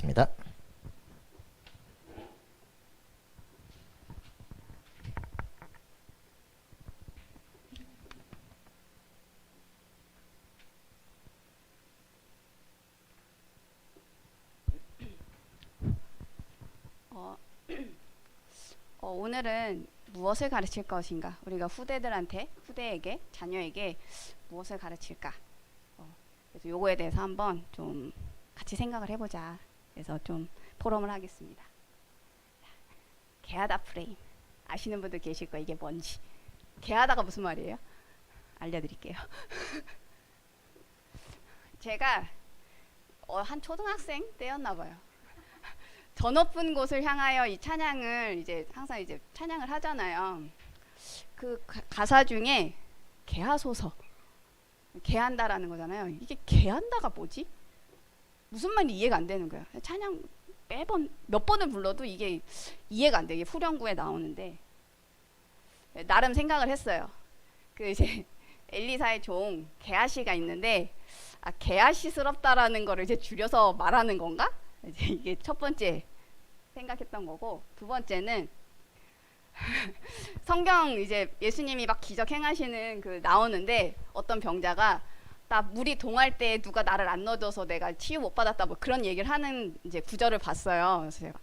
하겠습니다. 오늘은 무엇을 가르칠 것인가? 우리가 후대에게, 자녀에게 무엇을 가르칠까? 그래서 요거에 대해서 한번 좀 같이 생각을 해보자. 그래서 좀 포럼을 하겠습니다. 개하다 프레임. 아시는 분들 계실 거예요. 이게 뭔지. 개하다가 무슨 말이에요? 알려드릴게요. 제가 한 초등학생 때였나 봐요. 저 높은 곳을 향하여 이 찬양을 이제 항상 이제 찬양을 하잖아요. 그 가사 중에 개하소서, 개한다라는 거잖아요. 이게 개한다가 뭐지? 무슨 말인지 이해가 안 되는 거예요. 찬양 매번 몇 번을 불러도 이게 이해가 안 돼. 이게 후렴구에 나오는데 나름 생각을 했어요. 그 이제 엘리사의 종 게하시가 있는데 게하시스럽다라는 거를 이제 줄여서 말하는 건가? 이제 이게 첫 번째 생각했던 거고, 두 번째는 성경 이제 예수님이 막 기적 행하시는 그 나오는데 어떤 병자가 나 물이 동할 때 누가 나를 안 넣어줘서 내가 치유 못 받았다 뭐 그런 얘기를 하는 이제 구절을 봤어요. 그래서 제가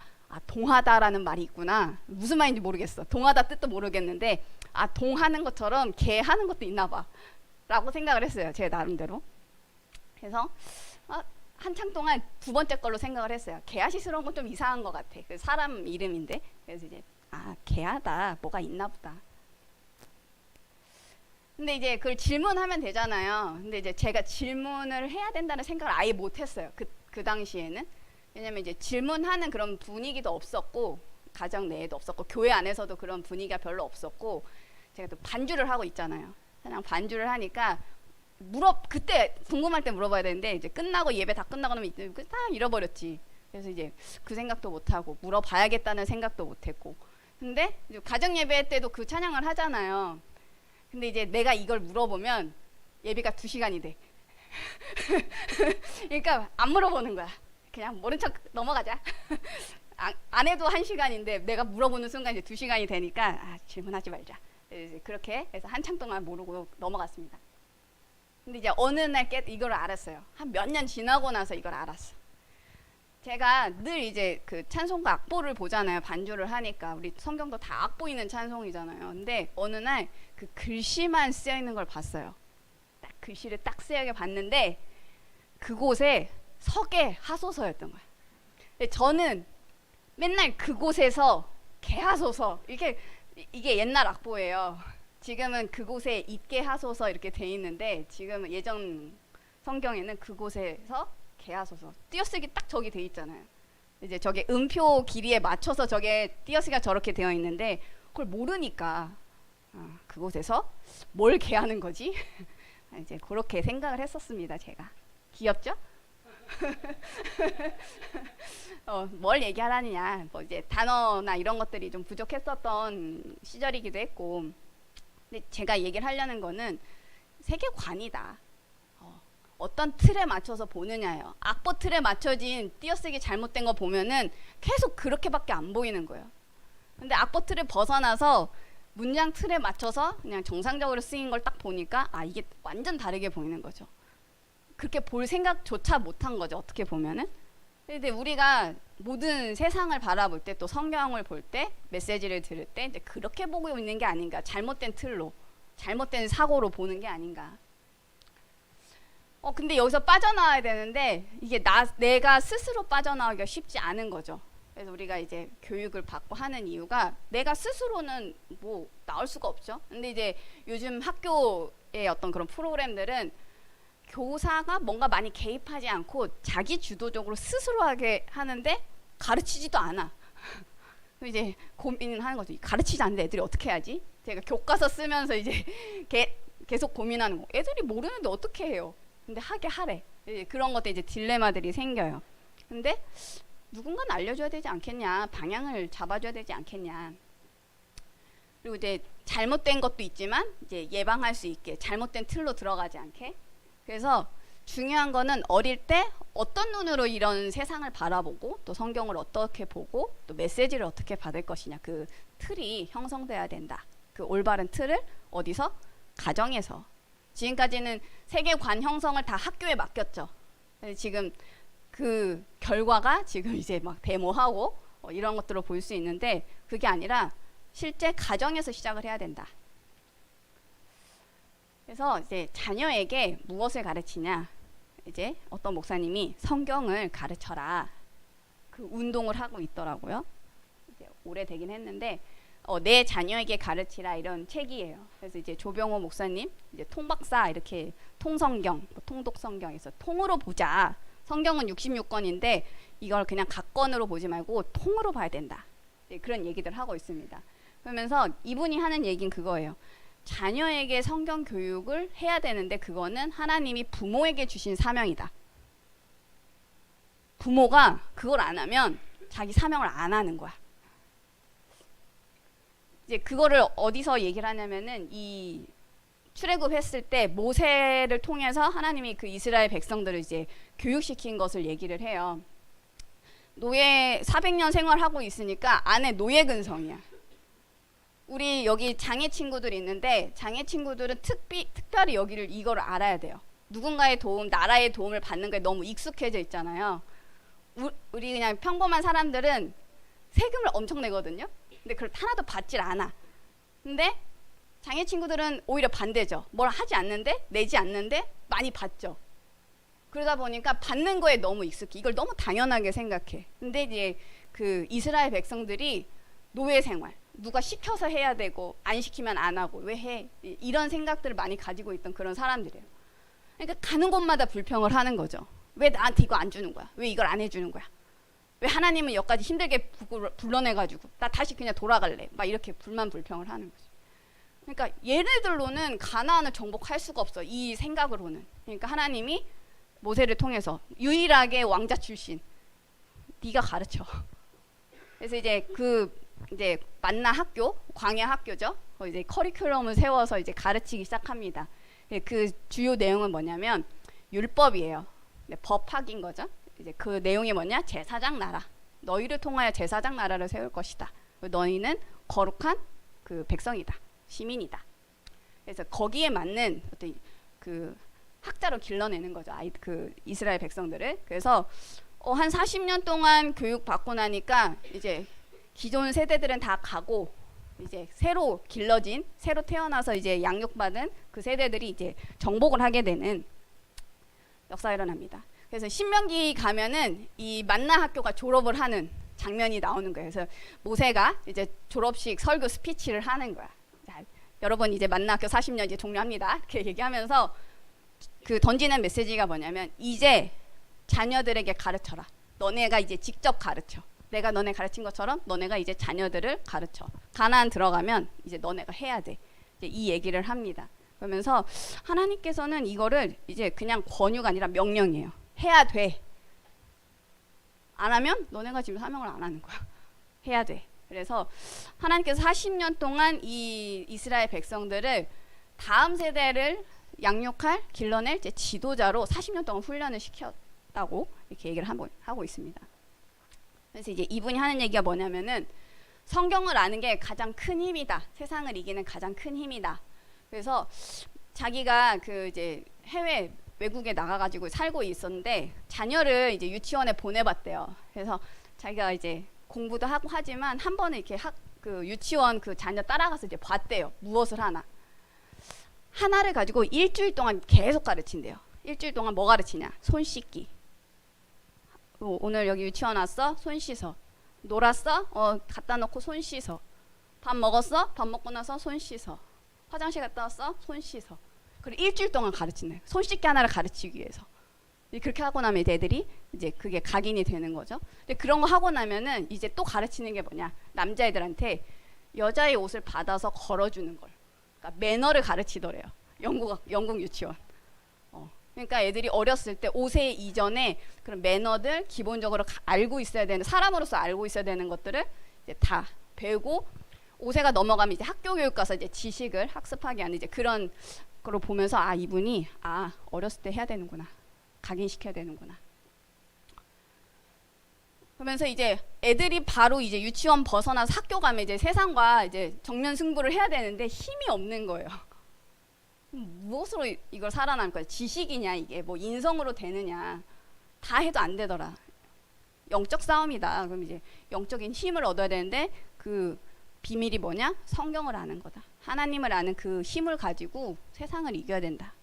동하다라는 말이 있구나. 무슨 말인지 모르겠어. 동하다 뜻도 모르겠는데 동하는 것처럼 개하는 것도 있나 봐 라고 생각을 했어요. 제 나름대로. 그래서 한참 동안 두 번째 걸로 생각을 했어요. 게하시스러운 건 좀 이상한 것 같아. 그 사람 이름인데. 그래서 이제 게하다 뭐가 있나 보다. 근데 이제 그걸 질문하면 되잖아요. 근데 이제 제가 질문을 해야 된다는 생각을 아예 못 했어요. 그 당시에는. 왜냐면 이제 질문하는 그런 분위기도 없었고, 가정 내에도 없었고, 교회 안에서도 그런 분위기가 별로 없었고, 제가 또 반주를 하고 있잖아요. 그냥 반주를 하니까 그때 궁금할 때 물어봐야 되는데 이제 끝나고 예배 다 끝나고 나면 다 잃어버렸지. 그래서 이제 그 생각도 못 하고 물어봐야겠다는 생각도 못 했고. 근데 이제 가정 예배 때도 그 찬양을 하잖아요. 근데 이제 내가 이걸 물어보면 예배가 2시간이 돼. 그러니까 안 물어보는 거야. 그냥 모른 척 넘어가자. 안 해도 1시간인데 내가 물어보는 순간 이제 2시간이 되니까 질문하지 말자. 그렇게 해서 한참 동안 모르고 넘어갔습니다. 근데 이제 어느 날 이걸 알았어요. 한 몇 년 지나고 나서 이걸 알았어. 제가 늘 이제 그 찬송가 악보를 보잖아요. 반주를 하니까. 우리 성경도 다 악보 있는 찬송이잖아요. 근데 어느 날 그 글씨만 쓰여 있는 걸 봤어요. 딱 글씨를 딱 쓰여 봤는데 그곳에 서게 하소서였던 거예요. 근데 저는 맨날 그곳에서 개하소서 이게 옛날 악보예요. 지금은 그곳에 있게 하소서 이렇게 돼 있는데 지금 예전 성경에는 그곳에서 개하소서 띄어쓰기 딱 저기 돼 있잖아요. 이제 저게 음표 길이에 맞춰서 저게 띄어쓰기가 저렇게 되어 있는데 그걸 모르니까 그곳에서 뭘 개하는 거지? 이제 그렇게 생각을 했었습니다. 제가 귀엽죠? 뭘 얘기하라느냐 뭐 이제 단어나 이런 것들이 좀 부족했었던 시절이기도 했고, 근데 제가 얘기를 하려는 거는 세계관이다. 어떤 틀에 맞춰서 보느냐예요. 악보 틀에 맞춰진 띄어쓰기 잘못된 거 보면은 계속 그렇게밖에 안 보이는 거예요. 근데 악보 틀을 벗어나서 문장 틀에 맞춰서 그냥 정상적으로 쓰인 걸 딱 보니까 이게 완전 다르게 보이는 거죠. 그렇게 볼 생각조차 못한 거죠. 어떻게 보면은. 근데 우리가 모든 세상을 바라볼 때 또 성경을 볼 때 메시지를 들을 때 이제 그렇게 보고 있는 게 아닌가. 잘못된 틀로, 잘못된 사고로 보는 게 아닌가. 근데 여기서 빠져나와야 되는데 이게 내가 스스로 빠져나오기가 쉽지 않은 거죠. 그래서 우리가 이제 교육을 받고 하는 이유가 내가 스스로는 뭐 나올 수가 없죠. 근데 이제 요즘 학교의 어떤 그런 프로그램들은 교사가 뭔가 많이 개입하지 않고 자기 주도적으로 스스로 하게 하는데 가르치지도 않아. 이제 고민을 하는 거죠. 가르치지 않는데 애들이 어떻게 해야지? 제가 교과서 쓰면서 이제 계속 고민하는 거. 애들이 모르는데 어떻게 해요? 근데 하게 하래. 그런 것들 이제 딜레마들이 생겨요. 근데 누군가는 알려줘야 되지 않겠냐? 방향을 잡아줘야 되지 않겠냐? 그리고 이제 잘못된 것도 있지만 이제 예방할 수 있게 잘못된 틀로 들어가지 않게. 그래서 중요한 거는 어릴 때 어떤 눈으로 이런 세상을 바라보고 또 성경을 어떻게 보고 또 메시지를 어떻게 받을 것이냐, 그 틀이 형성돼야 된다. 그 올바른 틀을 어디서? 가정에서. 지금까지는 세계관 형성을 다 학교에 맡겼죠. 지금 그 결과가 지금 이제 막 데모하고 이런 것들을 볼 수 있는데, 그게 아니라 실제 가정에서 시작을 해야 된다. 그래서 이제 자녀에게 무엇을 가르치냐, 이제 어떤 목사님이 성경을 가르쳐라, 그 운동을 하고 있더라고요. 이제 오래되긴 했는데 내 자녀에게 가르치라, 이런 책이에요. 그래서 이제 조병호 목사님, 이제 통박사, 이렇게 통성경, 통독성경에서 통으로 보자. 성경은 66권인데 이걸 그냥 각권으로 보지 말고 통으로 봐야 된다. 그런 얘기들 하고 있습니다. 그러면서 이분이 하는 얘기는 그거예요. 자녀에게 성경 교육을 해야 되는데 그거는 하나님이 부모에게 주신 사명이다. 부모가 그걸 안 하면 자기 사명을 안 하는 거야. 이제 그거를 어디서 얘기를 하냐면은 이 출애굽했을 때 모세를 통해서 하나님이 그 이스라엘 백성들을 이제 교육시킨 것을 얘기를 해요. 노예 400년 생활하고 있으니까 안에 노예 근성이야. 우리 여기 장애 친구들 있는데 장애 친구들은 특별히 이거를 알아야 돼요. 누군가의 도움, 나라의 도움을 받는 게 너무 익숙해져 있잖아요. 우리 그냥 평범한 사람들은 세금을 엄청 내거든요. 근데 그걸 하나도 받질 않아. 근데 장애 친구들은 오히려 반대죠. 뭘 하지 않는데, 내지 않는데 많이 받죠. 그러다 보니까 받는 거에 너무 익숙해. 이걸 너무 당연하게 생각해. 근데 이제 그 이스라엘 백성들이 노예 생활, 누가 시켜서 해야 되고 안 시키면 안 하고 왜 해? 이런 생각들을 많이 가지고 있던 그런 사람들이에요. 그러니까 가는 곳마다 불평을 하는 거죠. 왜 나한테 이거 안 주는 거야? 왜 이걸 안 해주는 거야? 왜 하나님은 여기까지 힘들게 불러내가지고 나 다시 그냥 돌아갈래? 막 이렇게 불평을 하는 거죠. 그러니까 얘네들로는 가나안을 정복할 수가 없어. 이 생각으로는. 그러니까 하나님이 모세를 통해서 유일하게 왕자 출신 네가 가르쳐. 그래서 이제 이제 만나 학교, 광야 학교죠. 이제 커리큘럼을 세워서 이제 가르치기 시작합니다. 그 주요 내용은 뭐냐면 율법이에요. 법학인 거죠. 이제 그 내용이 뭐냐? 제사장 나라. 너희를 통하여 제사장 나라를 세울 것이다. 너희는 거룩한 그 백성이다. 시민이다. 그래서 거기에 맞는 어떤 그 학자로 길러내는 거죠. 그 이스라엘 백성들을. 그래서 한 40년 동안 교육 받고 나니까 이제 기존 세대들은 다 가고 이제 새로 길러진, 새로 태어나서 이제 양육받은 그 세대들이 이제 정복을 하게 되는 역사가 일어납니다. 그래서 신명기 가면은 이 만나 학교가 졸업을 하는 장면이 나오는 거예요. 그래서 모세가 이제 졸업식 설교 스피치를 하는 거야. 자, 여러분 이제 만나 학교 40년 이제 종료합니다. 이렇게 얘기하면서 그 던지는 메시지가 뭐냐면 이제 자녀들에게 가르쳐라. 너네가 이제 직접 가르쳐. 내가 너네 가르친 것처럼 너네가 이제 자녀들을 가르쳐. 가나안 들어가면 이제 너네가 해야 돼. 이제 이 얘기를 합니다. 그러면서 하나님께서는 이거를 이제 그냥 권유가 아니라 명령이에요. 해야 돼. 안 하면 너네가 지금 사명을 안 하는 거야. 해야 돼. 그래서 하나님께서 40년 동안 이 이스라엘 백성들을 다음 세대를 양육할, 길러낼 이제 지도자로 40년 동안 훈련을 시켰다고 이렇게 얘기를 하고 있습니다. 그래서 이제 이분이 하는 얘기가 뭐냐면은 성경을 아는 게 가장 큰 힘이다. 세상을 이기는 가장 큰 힘이다. 그래서 자기가 그 이제 해외 외국에 나가가지고 살고 있었는데 자녀를 이제 유치원에 보내봤대요. 그래서 자기가 이제 공부도 하고 하지만 한 번은 이렇게 그 유치원 그 자녀 따라가서 이제 봤대요. 무엇을 하나. 하나를 가지고 일주일 동안 계속 가르친대요. 일주일 동안 뭐 가르치냐? 손 씻기. 오늘 여기 유치원 왔어? 손 씻어. 놀았어? 갖다 놓고 손 씻어. 밥 먹었어? 밥 먹고 나서 손 씻어. 화장실 갔다 왔어? 손 씻어. 그리고 일주일 동안 가르치네. 손 씻기 하나를 가르치기 위해서. 그렇게 하고 나면 이제 애들이 이제 그게 각인이 되는 거죠. 근데 그런 거 하고 나면은 이제 또 가르치는 게 뭐냐? 남자애들한테 여자의 옷을 받아서 걸어주는 걸. 그러니까 매너를 가르치더래요. 영국 유치원. 그러니까 애들이 어렸을 때 5세 이전에 그런 매너들 기본적으로 알고 있어야 되는, 사람으로서 알고 있어야 되는 것들을 이제 다 배우고 5세가 넘어가면 이제 학교 교육 가서 이제 지식을 학습하게 하는 이제 그런 거로 보면서 이분이 어렸을 때 해야 되는구나. 각인시켜야 되는구나. 그러면서 이제 애들이 바로 이제 유치원 벗어나서 학교 가면 이제 세상과 이제 정면 승부를 해야 되는데 힘이 없는 거예요. 무엇으로 이걸 살아남을 거야? 지식이냐 이게 뭐 인성으로 되느냐? 다 해도 안 되더라. 영적 싸움이다. 그럼 이제 영적인 힘을 얻어야 되는데 그 비밀이 뭐냐? 성경을 아는 거다. 하나님을 아는 그 힘을 가지고 세상을 이겨야 된다.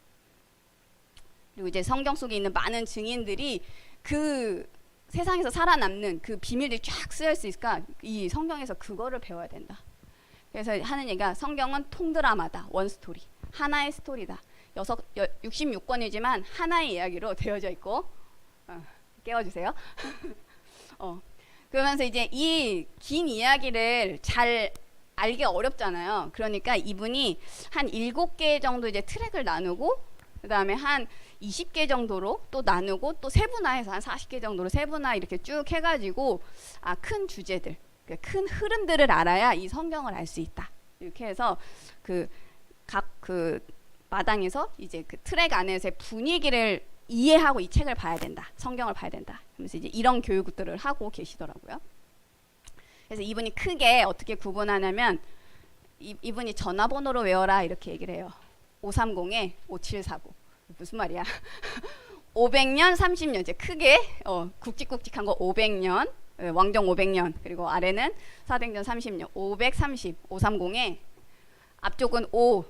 그리고 이제 성경 속에 있는 많은 증인들이 그 세상에서 살아남는 그 비밀들이 쫙 쓰여 있으니까 이 성경에서 그거를 배워야 된다. 그래서 하는 얘기가 성경은 통드라마다 원스토리. 하나의 스토리다. 66권이지만 하나의 이야기로 되어져 있고 깨워주세요. 그러면서 이제 이 긴 이야기를 잘 알기 어렵잖아요. 그러니까 이분이 한 7개 정도 이제 트랙을 나누고 그 다음에 한 20개 정도로 또 나누고 또 세분화해서 한 40개 정도로 세분화 이렇게 쭉 해가지고 큰 주제들, 큰 흐름들을 알아야 이 성경을 알 수 있다. 이렇게 해서 각 마당에서 이제 그 트랙 안에서의 분위기를 이해하고 이 책을 봐야 된다. 성경을 봐야 된다. 그래서 이제 이런 교육들을 하고 계시더라고요. 그래서 이분이 크게 어떻게 구분하냐면 이분이 전화번호로 외워라 이렇게 얘기를 해요. 530-5749. 무슨 말이야? 500년, 30년 이제 크게 굵직굵직한 거 500년, 왕정 500년 그리고 아래는 사도행전 30년 530, 530에 앞쪽은 5,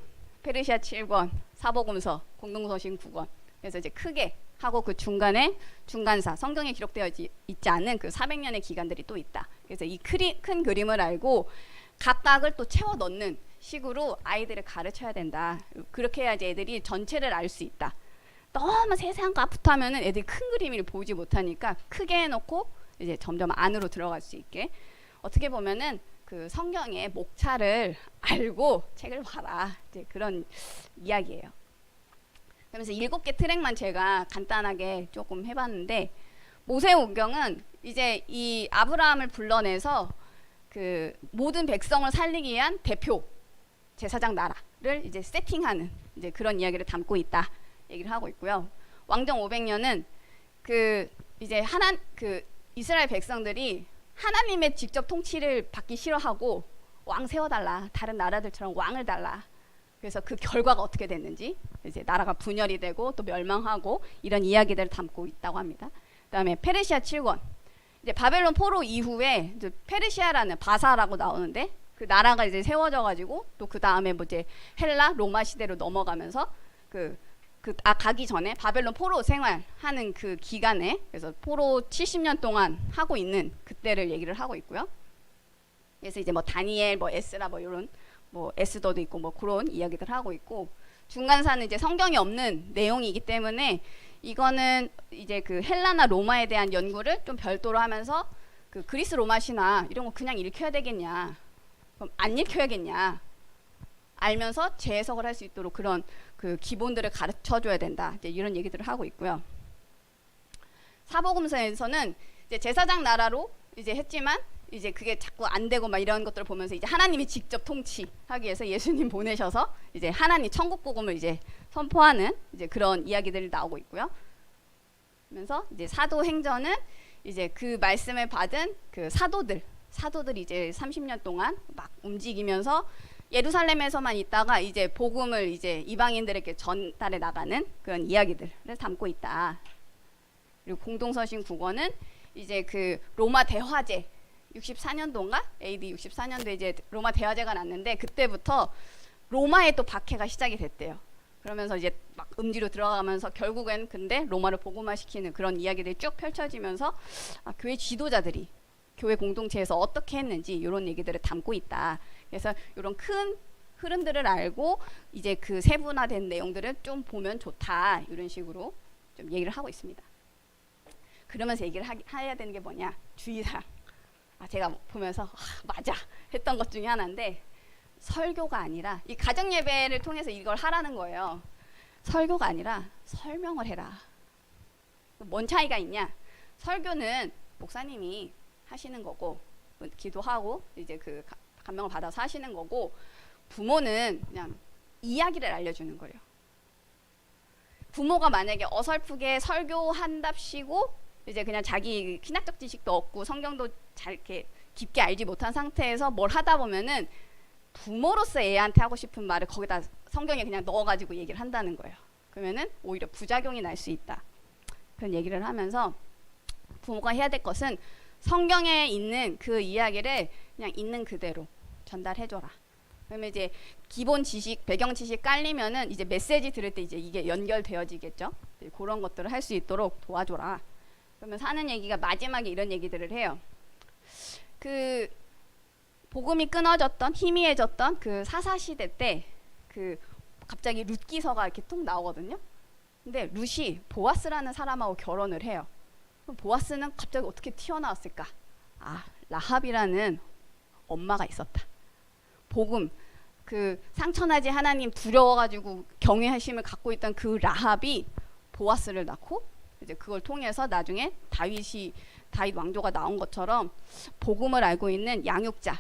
페르시아 7권, 사복음서, 공동서신 9권. 그래서 이제 크게 하고 그 중간에 중간사, 성경에 기록되어 있지 않은 그 400년의 기간들이 또 있다. 그래서 이 큰 그림을 알고 각각을 또 채워 넣는 식으로 아이들을 가르쳐야 된다. 그렇게 해야지 애들이 전체를 알 수 있다. 너무 세세한 거 아프다면은 애들이 큰 그림을 보지 못하니까 크게 해놓고 이제 점점 안으로 들어갈 수 있게. 어떻게 보면은 그 성경의 목차를 알고 책을 봐라. 이제 그런 이야기예요. 그러면서 7개 트랙만 제가 간단하게 조금 해봤는데 모세오경은 이제 이 아브라함을 불러내서 그 모든 백성을 살리기 위한 대표 제사장 나라를 이제 세팅하는 이제 그런 이야기를 담고 있다 얘기를 하고 있고요. 왕정 500년은 그 이제 이스라엘 백성들이 하나님의 직접 통치를 받기 싫어하고 왕 세워달라. 다른 나라들처럼 왕을 달라. 그래서 그 결과가 어떻게 됐는지 이제 나라가 분열이 되고 또 멸망하고 이런 이야기들을 담고 있다고 합니다. 그다음에 페르시아 7권. 이제 바벨론 포로 이후에 이제 페르시아라는 바사라고 나오는데 그 나라가 이제 세워져 가지고 또 그 다음에 뭐 이제 헬라 로마 시대로 넘어가면서 가기 전에 바벨론 포로 생활하는 그 기간에 그래서 포로 70년 동안 하고 있는 그때를 얘기를 하고 있고요. 그래서 이제 뭐 다니엘, 뭐 에스라 뭐 이런 뭐 에스더도 있고 뭐 그런 이야기들 하고 있고 중간사는 이제 성경이 없는 내용이기 때문에 이거는 이제 그 헬라나 로마에 대한 연구를 좀 별도로 하면서 그 그리스 로마 신화 이런 거 그냥 읽혀야 되겠냐? 그럼 안 읽혀야겠냐? 알면서 재해석을 할 수 있도록 그런 그 기본들을 가르쳐 줘야 된다. 이제 이런 얘기들을 하고 있고요. 사복음서에서는 이제 제사장 나라로 이제 했지만 이제 그게 자꾸 안 되고 막 이런 것들을 보면서 이제 하나님이 직접 통치하기 위해서 예수님 보내셔서 이제 하나님 천국 복음을 이제 선포하는 이제 그런 이야기들이 나오고 있고요. 그러면서 이제 사도행전은 이제 그 말씀을 받은 그 사도들이 이제 30년 동안 막 움직이면서 예루살렘에서만 있다가 이제 복음을 이제 이방인들에게 전달해 나가는 그런 이야기들을 담고 있다. 그리고 공동서신 9권은 이제 그 로마 대화제 64년도인가? AD 64년도에 이제 로마 대화제가 났는데 그때부터 로마에 또 박해가 시작이 됐대요. 그러면서 이제 막 음지로 들어가면서 결국엔 근데 로마를 복음화시키는 그런 이야기들이 쭉 펼쳐지면서 교회 지도자들이 교회 공동체에서 어떻게 했는지 이런 얘기들을 담고 있다. 그래서 이런 큰 흐름들을 알고 이제 그 세분화된 내용들을 좀 보면 좋다. 이런 식으로 좀 얘기를 하고 있습니다. 그러면서 얘기를 해야 되는 게 뭐냐? 주의사항. 제가 보면서 맞아 했던 것 중에 하나인데 설교가 아니라 이 가정 예배를 통해서 이걸 하라는 거예요. 설교가 아니라 설명을 해라. 뭔 차이가 있냐? 설교는 목사님이 하시는 거고 기도하고 이제 그 감명을 받아서 하시는 거고 부모는 그냥 이야기를 알려주는 거예요. 부모가 만약에 어설프게 설교한답시고 이제 그냥 자기 신학적 지식도 없고 성경도 잘 이렇게 깊게 알지 못한 상태에서 뭘 하다 보면은 부모로서 애한테 하고 싶은 말을 거기다 성경에 그냥 넣어가지고 얘기를 한다는 거예요. 그러면은 오히려 부작용이 날 수 있다. 그런 얘기를 하면서 부모가 해야 될 것은 성경에 있는 그 이야기를 그냥 있는 그대로 전달해줘라. 그러면 이제 기본 지식, 배경 지식 깔리면은 이제 메시지 들을 때 이제 이게 연결되어지겠죠. 그런 것들을 할 수 있도록 도와줘라. 그러면 하는 얘기가 마지막에 이런 얘기들을 해요. 그 복음이 끊어졌던, 희미해졌던 그 사사시대 때 그 갑자기 룻 기서가 이렇게 툭 나오거든요. 근데 룻이 보아스라는 사람하고 결혼을 해요. 그럼 보아스는 갑자기 어떻게 튀어나왔을까? 아, 라합이라는 엄마가 있었다. 복음, 그 상처나지 하나님 두려워가지고 경외하심을 갖고 있던 그 라합이 보아스를 낳고 이제 그걸 통해서 나중에 다윗 왕조가 나온 것처럼 복음을 알고 있는 양육자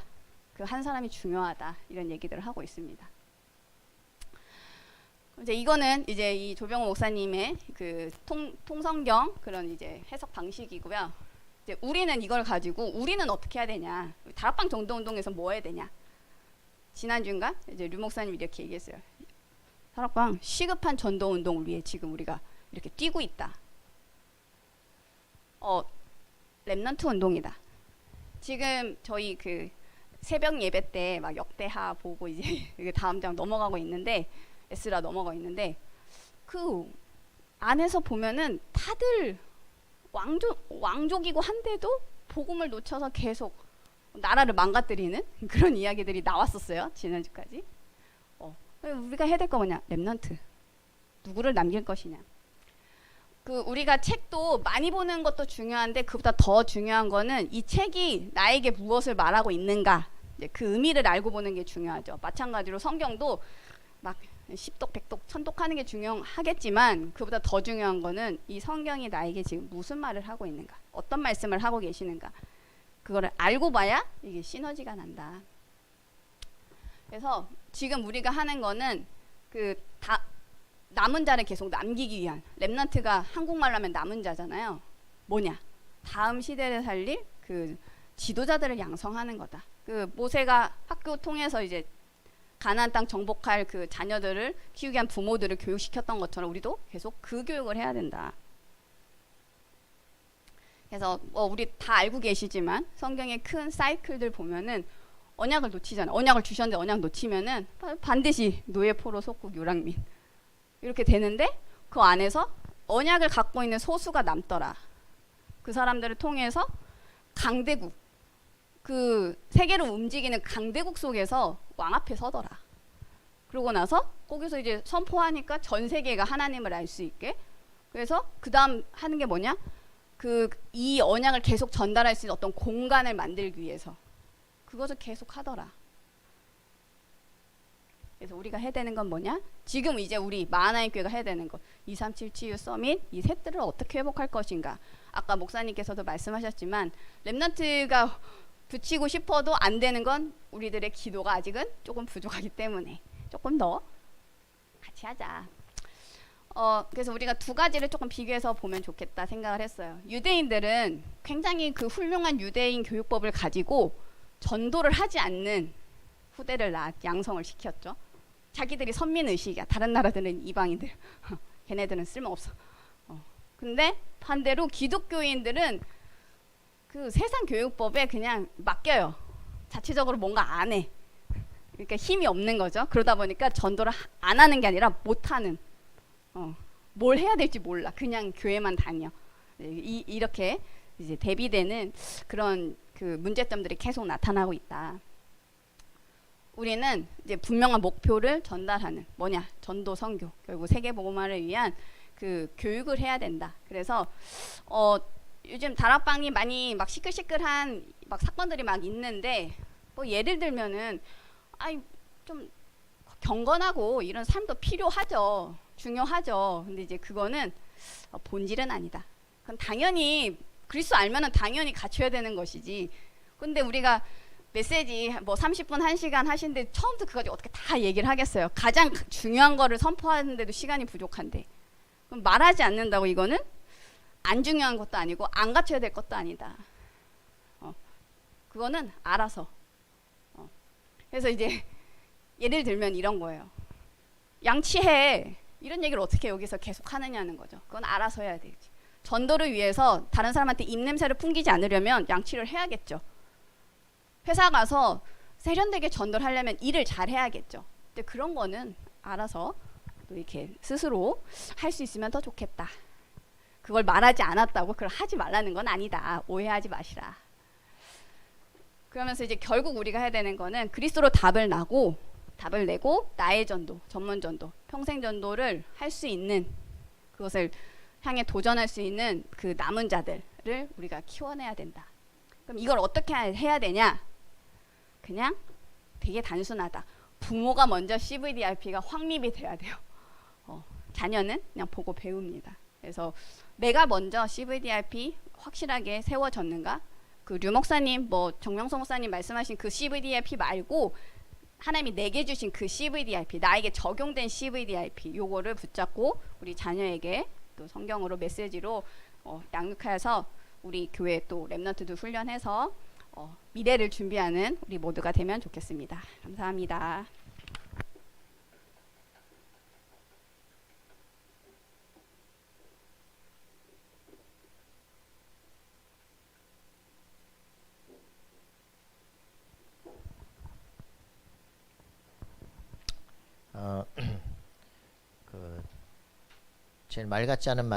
그 한 사람이 중요하다 이런 얘기들을 하고 있습니다. 이제 이거는 이제 이 조병호 목사님의 그 통성경 그런 이제 해석 방식이고요. 이제 우리는 이걸 가지고 우리는 어떻게 해야 되냐? 다락방 전도운동에서 뭐 해야 되냐? 지난주인가 이제 류 목사님이 이렇게 얘기했어요. 다락방 시급한 전도운동을 위해 지금 우리가 이렇게 뛰고 있다. 렘넌트 운동이다. 지금 저희 그 새벽 예배 때 막 역대하 보고 이제 다음 장 넘어가고 있는데 에스라 넘어가 있는데 그 안에서 보면은 다들 왕족이고 한데도 복음을 놓쳐서 계속 나라를 망가뜨리는 그런 이야기들이 나왔었어요. 지난주까지. 우리가 해야 될 거 뭐냐? 렘넌트. 누구를 남길 것이냐? 그 우리가 책도 많이 보는 것도 중요한데 그보다 더 중요한 거는 이 책이 나에게 무엇을 말하고 있는가 이제 그 의미를 알고 보는 게 중요하죠. 마찬가지로 성경도 막 10독, 100독, 1000독 하는 게 중요하겠지만 그보다 더 중요한 거는 이 성경이 나에게 지금 무슨 말을 하고 있는가 어떤 말씀을 하고 계시는가 그거를 알고 봐야 이게 시너지가 난다. 그래서 지금 우리가 하는 거는 그 남은 자를 계속 남기기 위한 렘넌트가 한국말로 하면 남은 자잖아요. 뭐냐? 다음 시대를 살릴 그 지도자들을 양성하는 거다. 그 모세가 학교 통해서 이제 가나안 땅 정복할 그 자녀들을 키우기 위한 부모들을 교육시켰던 것처럼 우리도 계속 그 교육을 해야 된다. 그래서 우리 다 알고 계시지만 성경의 큰 사이클들 보면은 언약을 놓치잖아요. 언약을 주셨는데 언약 놓치면은 반드시 노예 포로 속국 유랑민 이렇게 되는데 그 안에서 언약을 갖고 있는 소수가 남더라. 그 사람들을 통해서 강대국 그 세계로 움직이는 강대국 속에서 왕 앞에 서더라. 그러고 나서 거기서 이제 선포하니까 전 세계가 하나님을 알 수 있게. 그래서 그 다음 하는 게 뭐냐? 이 언약을 계속 전달할 수 있는 어떤 공간을 만들기 위해서 그것을 계속 하더라. 그래서 우리가 해야 되는 건 뭐냐? 지금 이제 우리 마하나임 교회가 해야 되는 것 237 치유 서밋 이 셋들을 어떻게 회복할 것인가. 아까 목사님께서도 말씀하셨지만 렘넌트가 붙이고 싶어도 안 되는 건 우리들의 기도가 아직은 조금 부족하기 때문에 조금 더 같이 하자. 그래서 우리가 두 가지를 조금 비교해서 보면 좋겠다 생각을 했어요. 유대인들은 굉장히 그 훌륭한 유대인 교육법을 가지고 전도를 하지 않는 후대를 양성을 시켰죠. 자기들이 선민의식이야. 다른 나라들은 이방인들. 걔네들은 쓸모없어. 근데 반대로 기독교인들은 그 세상 교육법에 그냥 맡겨요. 자체적으로 뭔가 안 해. 그러니까 힘이 없는 거죠. 그러다 보니까 전도를 안 하는 게 아니라 못 하는. 뭘 해야 될지 몰라. 그냥 교회만 다녀. 이렇게 이제 대비되는 그런 그 문제점들이 계속 나타나고 있다. 우리는 이제 분명한 목표를 전달하는 뭐냐? 전도 선교. 결국 세계 복음화를 위한 그 교육을 해야 된다. 그래서 요즘 다락방이 많이 막 시끌시끌한 막 사건들이 막 있는데 뭐 예를 들면은 좀 경건하고 이런 삶도 필요하죠. 중요하죠. 근데 이제 그거는 본질은 아니다. 그건 당연히 그리스도 알면은 당연히 갖춰야 되는 것이지. 근데 우리가 메시지 뭐 30분 1시간 하신데 처음부터 그까지 어떻게 다 얘기를 하겠어요. 가장 중요한 거를 선포하는데도 시간이 부족한데 그럼 말하지 않는다고 이거는 안 중요한 것도 아니고 안 갖춰야 될 것도 아니다. 그거는 알아서. 그래서 이제 예를 들면 이런 거예요. 양치해. 이런 얘기를 어떻게 여기서 계속 하느냐는 거죠. 그건 알아서 해야 되지. 전도를 위해서 다른 사람한테 입냄새를 풍기지 않으려면 양치를 해야겠죠. 회사 가서 세련되게 전도를 하려면 일을 잘 해야겠죠. 근데 그런 거는 알아서 또 이렇게 스스로 할 수 있으면 더 좋겠다. 그걸 말하지 않았다고 그걸 하지 말라는 건 아니다. 오해하지 마시라. 그러면서 이제 결국 우리가 해야 되는 거는 그리스도로 답을 내고 나의 전도, 전문 전도, 평생 전도를 할 수 있는, 그것을 향해 도전할 수 있는 그 남은 자들을 우리가 키워내야 된다. 그럼 이걸 어떻게 해야 되냐? 그냥 되게 단순하다. 부모가 먼저 CVDIP가 확립이 돼야 돼요. 자녀는 그냥 보고 배웁니다. 그래서 내가 먼저 CVDIP 확실하게 세워졌는가? 그 류 목사님, 정명성 목사님 말씀하신 그 CVDIP 말고 하나님이 내게 주신 그 CVDIP, 나에게 적용된 CVDIP, 요거를 붙잡고 우리 자녀에게 또 성경으로 메시지로 양육해서 우리 교회 또 렘넌트도 훈련해서 미래를 준비하는 우리 모두가 되면 좋겠습니다. 감사합니다. 그 제일 말 같지 않은 말